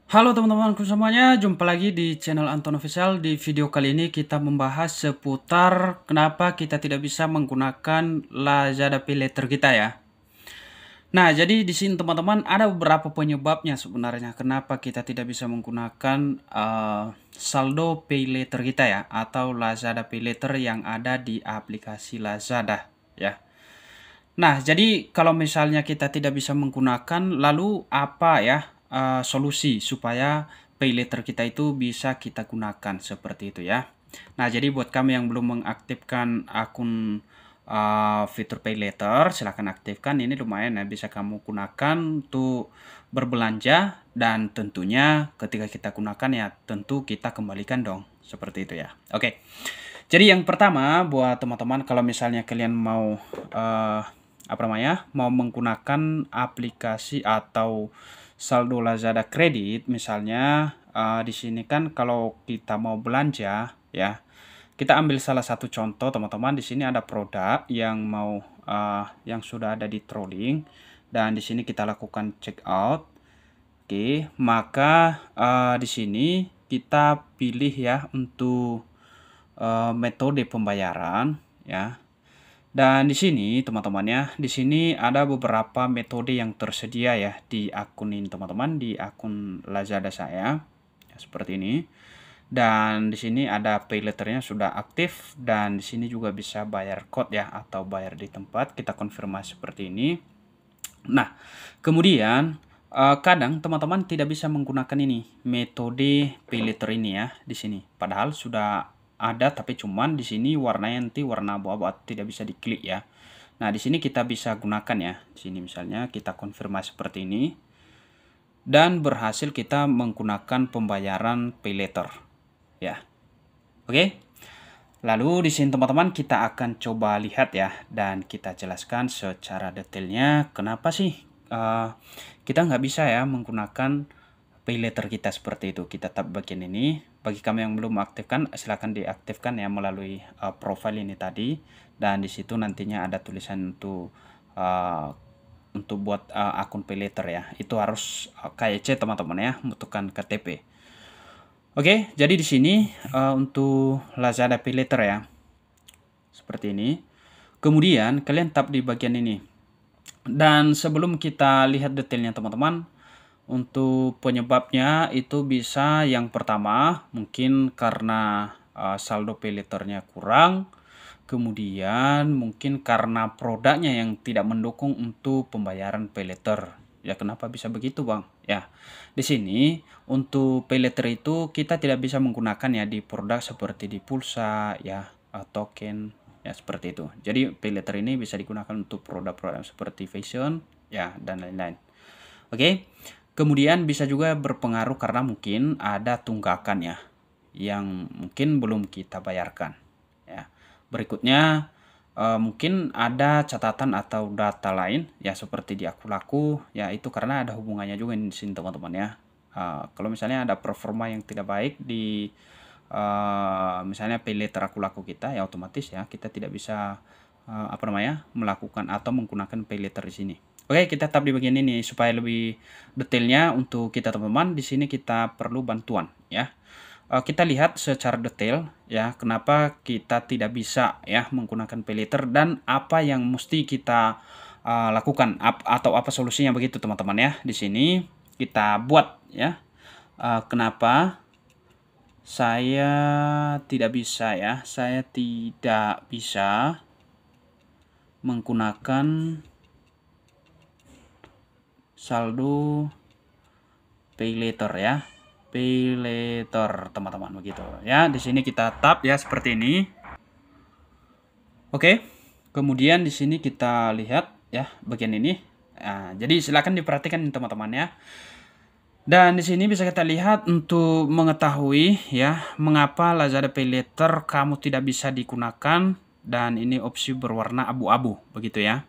Halo teman-temanku semuanya, jumpa lagi di channel Anton Official. Di video kali ini kita membahas seputar kenapa kita tidak bisa menggunakan Lazada Pay Later kita ya. Nah, jadi di sini teman-teman ada beberapa penyebabnya sebenarnya kenapa kita tidak bisa menggunakan saldo Pay Later kita ya, atau Lazada Pay Later yang ada di aplikasi Lazada ya. Nah, jadi kalau misalnya kita tidak bisa menggunakan, lalu apa ya solusi supaya pay later kita itu bisa kita gunakan seperti itu ya. Nah, jadi buat kami yang belum mengaktifkan akun fitur pay later, silahkan aktifkan. Ini lumayan ya, bisa kamu gunakan untuk berbelanja dan tentunya ketika kita gunakan ya tentu kita kembalikan dong, seperti itu ya. Oke. Jadi yang pertama buat teman-teman kalau misalnya kalian mau mau menggunakan aplikasi atau saldo Lazada kredit misalnya di sini kan kalau kita mau belanja ya, kita ambil salah satu contoh teman-teman. Di sini ada produk yang yang sudah ada di trolling dan di sini kita lakukan check out. Oke, maka di sini kita pilih ya untuk metode pembayaran ya. Dan di sini teman-teman ya, di sini ada beberapa metode yang tersedia ya di akun ini teman-teman, di akun Lazada saya ya, seperti ini. Dan di sini ada pay letternya sudah aktif dan di sini juga bisa bayar code ya atau bayar di tempat. Kita konfirmasi seperti ini. Nah, kemudian kadang teman-teman tidak bisa menggunakan ini metode pay letter ini ya di sini. Padahal sudah ada tapi cuman di sini warnanya nanti warna abu-abu, tidak bisa diklik ya. Nah, di sini kita bisa gunakan ya. Di sini misalnya kita konfirmasi seperti ini dan berhasil kita menggunakan pembayaran pay letter ya. Oke. Lalu di sini teman-teman kita akan coba lihat ya dan kita jelaskan secara detailnya kenapa sih kita nggak bisa ya menggunakan pay letter kita seperti itu. Kita tap bagian ini. Bagi kami yang belum aktifkan, silahkan diaktifkan ya melalui profile ini tadi. Dan di situ nantinya ada tulisan untuk buat akun pay letter ya. Itu harus KYC teman-teman ya, membutuhkan KTP. Oke, jadi di sini untuk Lazada Pay Later ya, seperti ini. Kemudian kalian tap di bagian ini. Dan sebelum kita lihat detailnya teman-teman, untuk penyebabnya itu bisa yang pertama mungkin karena saldo pay letternya kurang, kemudian mungkin karena produknya yang tidak mendukung untuk pembayaran pay letter. Ya, kenapa bisa begitu bang? Ya, di sini untuk pay letter itu kita tidak bisa menggunakan ya di produk seperti di pulsa ya, token ya seperti itu. Jadi pay letter ini bisa digunakan untuk produk-produk seperti fashion ya dan lain-lain. Oke. Kemudian bisa juga berpengaruh karena mungkin ada tunggakan ya yang mungkin belum kita bayarkan ya. Berikutnya mungkin ada catatan atau data lain ya seperti di akun laku ya, itu karena ada hubungannya juga di sini teman-teman ya. Kalau misalnya ada performa yang tidak baik di misalnya pay letter akun laku kita ya, otomatis ya kita tidak bisa melakukan atau menggunakan pay letter di sini. Oke, kita tap di bagian ini supaya lebih detailnya untuk kita teman-teman. Di sini kita perlu bantuan ya. Kita lihat secara detail ya kenapa kita tidak bisa ya menggunakan pay later dan apa yang mesti kita lakukan atau apa solusinya begitu teman-teman ya. Di sini kita buat ya. Kenapa saya tidak bisa ya? Saya tidak bisa menggunakan saldo pay later ya, pay later teman-teman begitu ya. Di sini kita tap ya seperti ini. Oke, kemudian di sini kita lihat ya bagian ini. Nah, jadi silakan diperhatikan teman-teman ya. Dan di sini bisa kita lihat untuk mengetahui ya mengapa Lazada Pay Later kamu tidak bisa digunakan, dan ini opsi berwarna abu-abu begitu ya.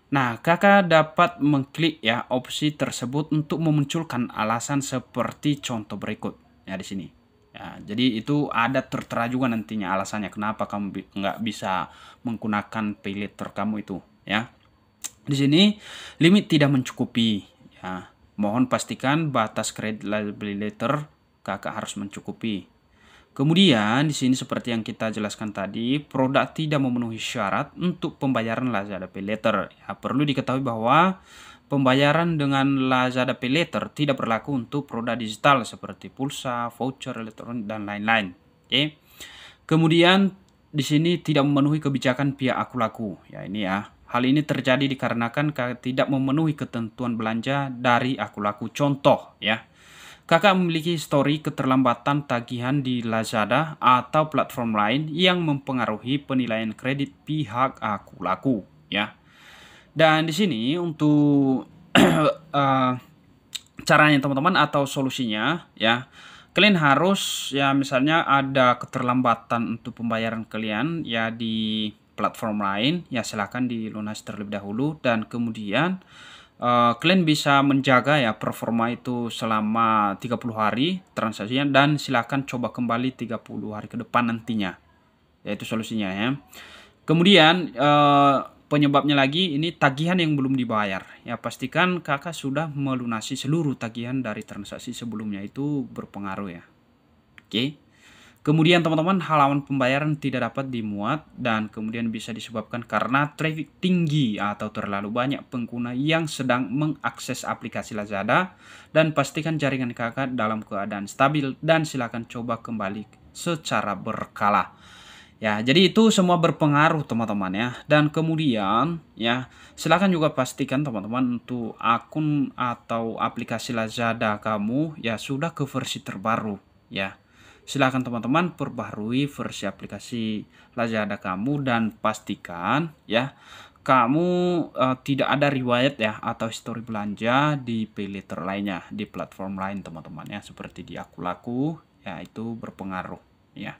Nah, kakak dapat mengklik ya opsi tersebut untuk memunculkan alasan seperti contoh berikut ya di sini. Ya, jadi itu ada tertera juga nantinya alasannya kenapa kamu nggak bisa menggunakan pay letter kamu itu ya. Di sini limit tidak mencukupi ya. Mohon pastikan batas credit liability letter kakak harus mencukupi. Kemudian di sini seperti yang kita jelaskan tadi, produk tidak memenuhi syarat untuk pembayaran Lazada Pay Later. Ya, perlu diketahui bahwa pembayaran dengan Lazada Pay Later tidak berlaku untuk produk digital seperti pulsa, voucher elektronik dan lain-lain. Oke. Kemudian di sini tidak memenuhi kebijakan pihak aku laku. Ya, ini ya. Hal ini terjadi dikarenakan tidak memenuhi ketentuan belanja dari aku laku. Contoh ya. Kakak memiliki histori keterlambatan tagihan di Lazada atau platform lain yang mempengaruhi penilaian kredit pihak aku laku, ya. Dan di sini untuk caranya teman-teman atau solusinya, ya, kalian harus ya misalnya ada keterlambatan untuk pembayaran kalian ya di platform lain, ya silakan dilunasi terlebih dahulu dan kemudian kalian bisa menjaga ya performa itu selama 30 hari transaksinya dan silakan coba kembali 30 hari ke depan nantinya. Yaitu solusinya ya. Kemudian penyebabnya lagi ini tagihan yang belum dibayar. Ya pastikan kakak sudah melunasi seluruh tagihan dari transaksi sebelumnya, itu berpengaruh ya. Oke. Kemudian teman-teman, halaman pembayaran tidak dapat dimuat dan kemudian bisa disebabkan karena traffic tinggi atau terlalu banyak pengguna yang sedang mengakses aplikasi Lazada, dan pastikan jaringan kakak dalam keadaan stabil dan silakan coba kembali secara berkala. Ya, jadi itu semua berpengaruh teman-teman ya. Dan kemudian ya, silakan juga pastikan teman-teman untuk akun atau aplikasi Lazada kamu ya sudah ke versi terbaru ya. Silakan teman-teman perbaharui versi aplikasi Lazada kamu dan pastikan ya kamu tidak ada riwayat ya atau histori belanja di pay later lainnya di platform lain teman-teman ya, seperti di aku laku ya, itu berpengaruh ya.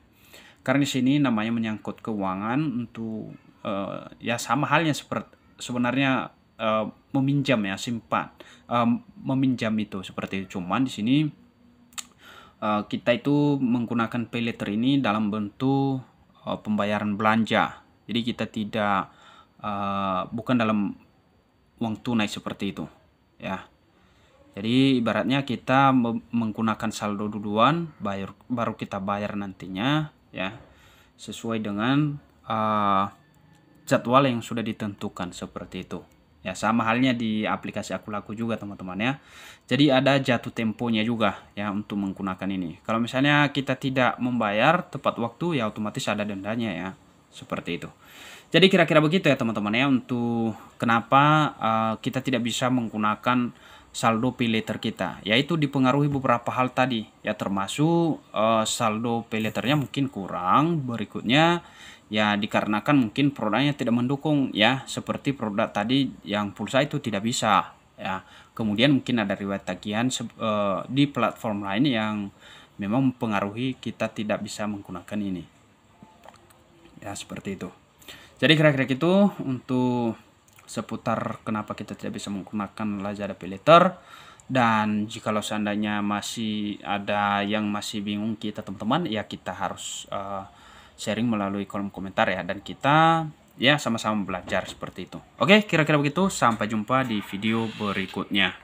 Karena di sini namanya menyangkut keuangan untuk ya sama halnya seperti sebenarnya meminjam ya, simpan meminjam itu seperti itu. Cuman di sini kita itu menggunakan pay later ini dalam bentuk pembayaran belanja. Jadi kita tidak bukan dalam uang tunai seperti itu ya. Jadi ibaratnya kita menggunakan saldo duluan, baru kita bayar nantinya ya, sesuai dengan jadwal yang sudah ditentukan seperti itu. Ya sama halnya di aplikasi aku laku juga teman-teman ya. Jadi ada jatuh temponya juga ya untuk menggunakan ini. Kalau misalnya kita tidak membayar tepat waktu ya otomatis ada dendanya ya. Seperti itu. Jadi kira-kira begitu ya teman-teman ya untuk kenapa kita tidak bisa menggunakan saldo pay later kita. Yaitu dipengaruhi beberapa hal tadi ya, termasuk saldo pay letternya mungkin kurang, berikutnya ya dikarenakan mungkin produknya tidak mendukung ya, seperti produk tadi yang pulsa itu tidak bisa ya. Kemudian mungkin ada riwayat tagihan di platform lain yang memang mempengaruhi kita tidak bisa menggunakan ini ya, seperti itu. Jadi kira-kira gitu untuk seputar kenapa kita tidak bisa menggunakan Lazada Pay Later. Dan jikalau seandainya masih ada yang masih bingung kita teman-teman ya, kita harus sharing melalui kolom komentar ya, dan kita ya sama-sama belajar seperti itu. Oke, kira-kira begitu. Sampai jumpa di video berikutnya.